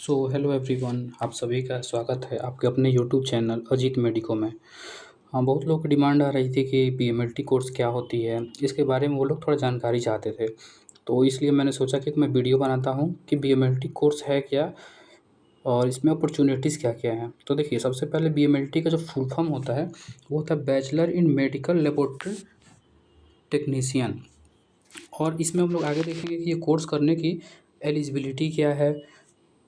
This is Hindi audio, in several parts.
हेलो एवरीवन, आप सभी का स्वागत है आपके अपने यूट्यूब चैनल अजीत मेडिको में। हाँ, बहुत लोगों की डिमांड आ रही थी कि पीएमएलटी कोर्स क्या होती है, इसके बारे में वो लोग थोड़ा जानकारी चाहते थे। तो इसलिए मैंने सोचा कि मैं वीडियो बनाता हूँ कि पीएमएलटी कोर्स है क्या और इसमें अपॉर्चुनिटीज़ क्या-क्या हैं। तो देखिए, सबसे पहले बीएमएलटी का जो फुल फॉर्म होता है, वो होता है bachelor in medical laboratory technician. और इसमें हम लोग आगे देखेंगे कि ये कोर्स करने की एलिजिबिलिटी क्या है,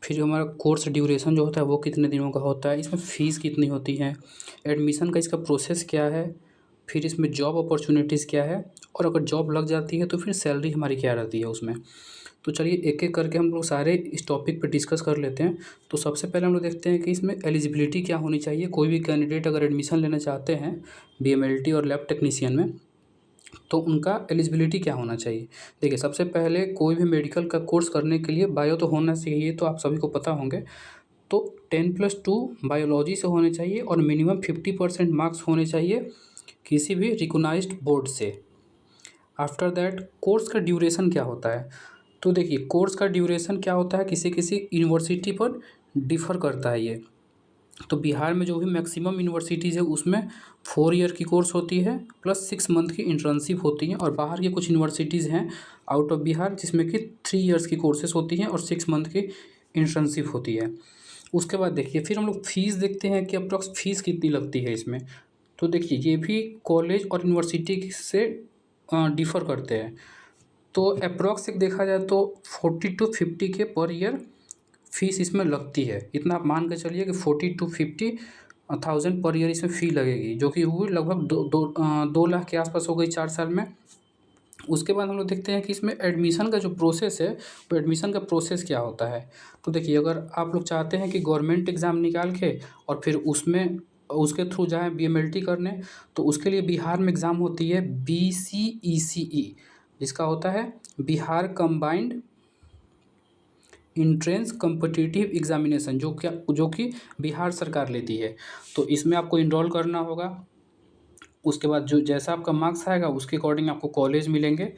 फिर जो हमारा कोर्स ड्यूरेशन जो होता है वो कितने दिनों का होता है, इसमें फ़ीस कितनी होती है, एडमिशन का इसका प्रोसेस क्या है, फिर इसमें जॉब अपॉर्चुनिटीज़ क्या है और अगर जॉब लग जाती है तो फिर सैलरी हमारी क्या रहती है उसमें। तो चलिए एक-एक करके हम लोग सारे इस टॉपिक पे डिस्कस कर लेते हैं। तो सबसे पहले हम लोग देखते हैं कि इसमें एलिजिबिलिटी क्या होनी चाहिए। कोई भी कैंडिडेट अगर एडमिशन लेना चाहते हैं बीएमएलटी और लैब टेक्नीशियन में, तो उनका एलिजिबिलिटी क्या होना चाहिए। देखिए, सबसे पहले कोई भी मेडिकल का कोर्स करने के लिए बायो तो होना चाहिए, तो आप सभी को पता होंगे। तो 10+2 बायोलॉजी से होने चाहिए और मिनिमम 50% मार्क्स होने चाहिए किसी भी रिकॉग्नाइज्ड बोर्ड से। आफ्टर दैट कोर्स का ड्यूरेशन क्या होता है। तो देखिए, कोर्स का ड्यूरेशन क्या होता है, किसी किसी यूनिवर्सिटी पर डिफ़र करता है ये। तो बिहार में जो भी मैक्सिमम यूनिवर्सिटीज़ है उसमें 4 ईयर की कोर्स होती है प्लस 6 मंथ की इंटर्नशिप होती है, और बाहर की कुछ यूनिवर्सिटीज़ हैं आउट ऑफ बिहार जिसमें कि 3 ईयर्स की कोर्सेज़ होती हैं और 6 मंथ की इंटर्नशिप होती है। उसके बाद देखिए, फिर हम लोग फ़ीस देखते हैं कि अप्रॉक्स फ़ीस कितनी लगती है इसमें। तो देखिए, ये भी कॉलेज और यूनिवर्सिटी से डिफ़र करते हैं। तो अप्रॉक्स एक देखा जाए तो 40 टू 50 के पर ईयर फ़ीस इसमें लगती है। इतना आप मान के चलिए कि 40 टू 50,000 पर ईयर इसमें फ़ी लगेगी, जो कि हुई लगभग 2 लाख के आसपास हो गई 4 साल में। उसके बाद हम लोग देखते हैं कि इसमें एडमिशन का जो प्रोसेस है, वो एडमिशन का प्रोसेस क्या होता है। तो देखिए, अगर आप लोग चाहते हैं कि गवर्नमेंट एग्ज़ाम निकाल के और फिर उसमें उसके थ्रू जाएँ बीएमएलटी करने, तो उसके लिए बिहार में एग्ज़ाम होती है बीसीईसीई, जिसका होता है Bihar combined entrance competitive examination, जो कि बिहार सरकार लेती है। तो इसमें आपको एनरोल करना होगा। उसके बाद जो जैसा आपका मार्क्स आएगा उसके अकॉर्डिंग आपको कॉलेज मिलेंगे,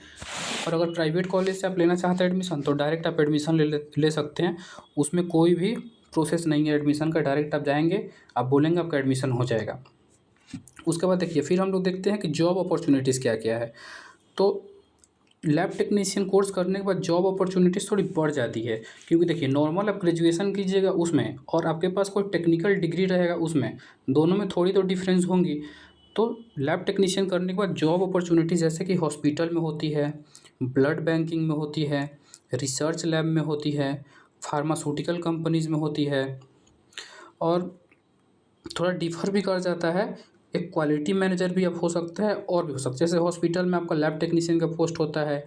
और अगर प्राइवेट कॉलेज से आप लेना चाहते हैं एडमिशन, तो डायरेक्ट आप एडमिशन ले सकते हैं। उसमें कोई भी प्रोसेस नहीं है एडमिशन का, डायरेक्ट आप जाएँगे, आप बोलेंगे, आपका एडमिशन हो जाएगा। उसके बाद देखिए, फिर हम लोग देखते हैं कि जॉब अपॉर्चुनिटीज़ क्या-क्या है। तो लैब टेक्नीशियन कोर्स करने के बाद जॉब अपॉर्चुनिटीज़ थोड़ी बढ़ जाती है, क्योंकि देखिए, नॉर्मल आप ग्रेजुएशन कीजिएगा उसमें और आपके पास कोई टेक्निकल डिग्री रहेगा उसमें, दोनों में थोड़ी तो डिफरेंस होंगी। तो लैब टेक्नीशियन करने के बाद जॉब अपॉर्चुनिटी जैसे कि हॉस्पिटल में होती है, ब्लड बैंकिंग में होती है, रिसर्च लैब में होती है, फार्मास्यूटिकल कंपनीज़ में होती है, और थोड़ा डिफ़र भी कर जाता है। एक क्वालिटी मैनेजर भी अब हो सकता है और भी हो सकता है। जैसे हॉस्पिटल में आपका लैब टेक्नीशियन का पोस्ट होता है,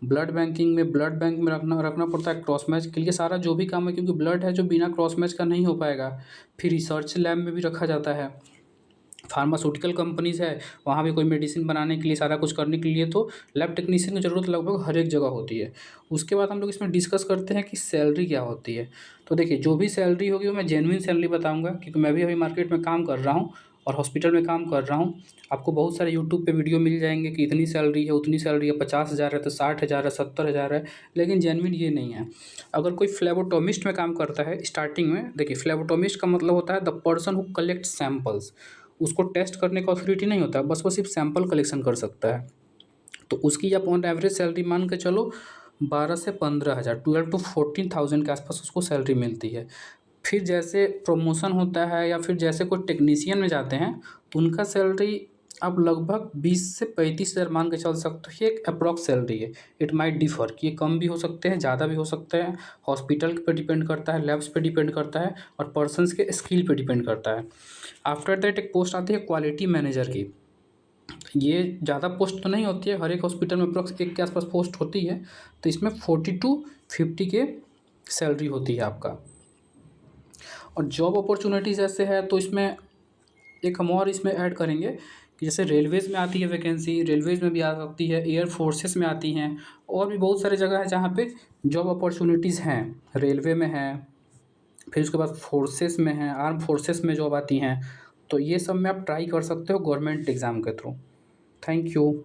ब्लड बैंकिंग में ब्लड बैंक में रखना पड़ता है क्रॉस मैच के लिए सारा जो भी काम है, क्योंकि ब्लड है जो बिना क्रॉस मैच का नहीं हो पाएगा। फिर रिसर्च लैब में भी रखा जाता है। फार्मास्यूटिकल कंपनीज़ है, वहाँ भी कोई मेडिसिन बनाने के लिए, सारा कुछ करने के लिए तो लैब टेक्नीशियन की ज़रूरत लगभग हर एक जगह होती है। उसके बाद हम लोग इसमें डिस्कस करते हैं कि सैलरी क्या होती है। तो देखिए, जो भी सैलरी होगी वो मैं जेन्युइन सैलरी बताऊँगा, क्योंकि मैं भी अभी मार्केट में काम कर रहा हूँ और हॉस्पिटल में काम कर रहा हूँ। आपको बहुत सारे यूट्यूब पे वीडियो मिल जाएँगे कि इतनी सैलरी है, उतनी सैलरी है, 50,000 है तो 60,000 है, 70,000 है, लेकिन जेन्युइन ये नहीं है। अगर कोई फ्लेबोटोमिस्ट में काम करता है स्टार्टिंग में, देखिए, फ्लेबोटोमिस्ट का मतलब होता है the person who collect samples. उसको टेस्ट करने का अथॉरिटी नहीं होता, बस वो सिर्फ सैंपल कलेक्शन कर सकता है। तो उसकी आप ऑन एवरेज सैलरी मान के चलो 12 से 15,000, 12 टू 14,000 के आसपास उसको सैलरी मिलती है। फिर जैसे प्रमोशन होता है या फिर जैसे कोई टेक्नीशियन में जाते हैं, तो उनका सैलरी आप लगभग 20 से 35,000 मान के चल सकते हो। ये एक अप्रॉक्स सैलरी है। इट माइट डिफ़र कि ये कम भी हो सकते हैं, ज़्यादा भी हो सकते हैं। हॉस्पिटल पे डिपेंड करता है, लैब्स पे डिपेंड करता है और पर्सन्स के स्किल पे डिपेंड करता है। आफ्टर दैट एक पोस्ट आती है क्वालिटी मैनेजर की। ये ज़्यादा पोस्ट तो नहीं होती है, हर एक हॉस्पिटल में अप्रॉक्स 1 के आसपास पोस्ट होती है। तो इसमें 40 टू 50 के सैलरी होती है आपका। और जॉब अपॉर्चुनिटीज़ ऐसे है, तो इसमें एक हम और इसमें ऐड करेंगे कि जैसे रेलवेज़ में आती है वैकेंसी, रेलवेज़ में भी आ सकती है, एयर फोर्सेस में आती हैं, और भी बहुत सारी जगह है जहाँ पे जॉब अपॉर्चुनिटीज़ हैं। रेलवे में है, फिर उसके बाद फोर्सेस में है, आर्म फोर्सेस में जॉब आती हैं। तो ये सब में आप ट्राई कर सकते हो गवर्नमेंट एग्ज़ाम के थ्रू। Thank you.